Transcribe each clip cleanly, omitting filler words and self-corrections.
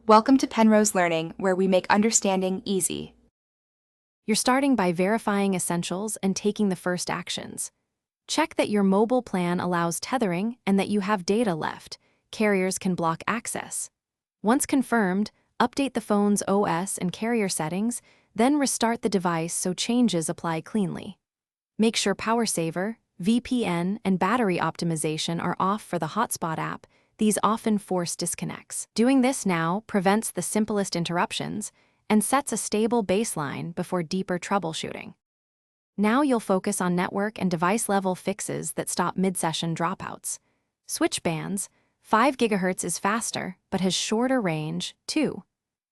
Welcome to Penrose Learning, where we make understanding easy. You're starting by verifying essentials and taking the first actions. Check that your mobile plan allows tethering and that you have data left. Carriers can block access. Once confirmed, update the phone's OS and carrier settings, then restart the device so changes apply cleanly. Make sure Power Saver, VPN, and battery optimization are off for the Hotspot app. These often force disconnects. Doing this now prevents the simplest interruptions and sets a stable baseline before deeper troubleshooting. Now you'll focus on network and device-level fixes that stop mid-session dropouts. Switch bands. 5 GHz is faster, but has shorter range, too.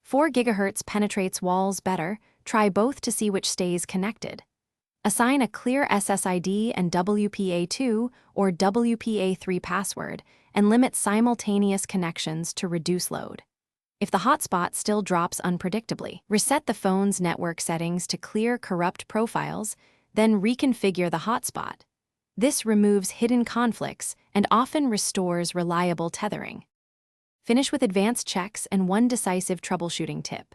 4 GHz penetrates walls better. Try both to see which stays connected. Assign a clear SSID and WPA2 or WPA3 password, and limit simultaneous connections to reduce load. If the hotspot still drops unpredictably, reset the phone's network settings to clear corrupt profiles, then reconfigure the hotspot. This removes hidden conflicts and often restores reliable tethering. Finish with advanced checks and one decisive troubleshooting tip.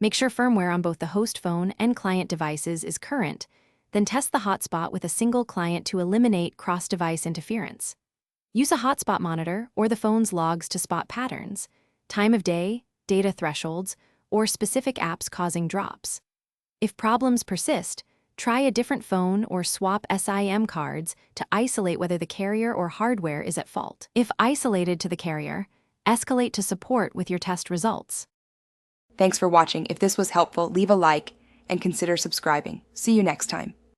Make sure firmware on both the host phone and client devices is current, then test the hotspot with a single client to eliminate cross-device interference. Use a hotspot monitor or the phone's logs to spot patterns, time of day, data thresholds, or specific apps causing drops. If problems persist, try a different phone or swap SIM cards to isolate whether the carrier or hardware is at fault. If isolated to the carrier, escalate to support with your test results. Thanks for watching. If this was helpful, leave a like and consider subscribing. See you next time.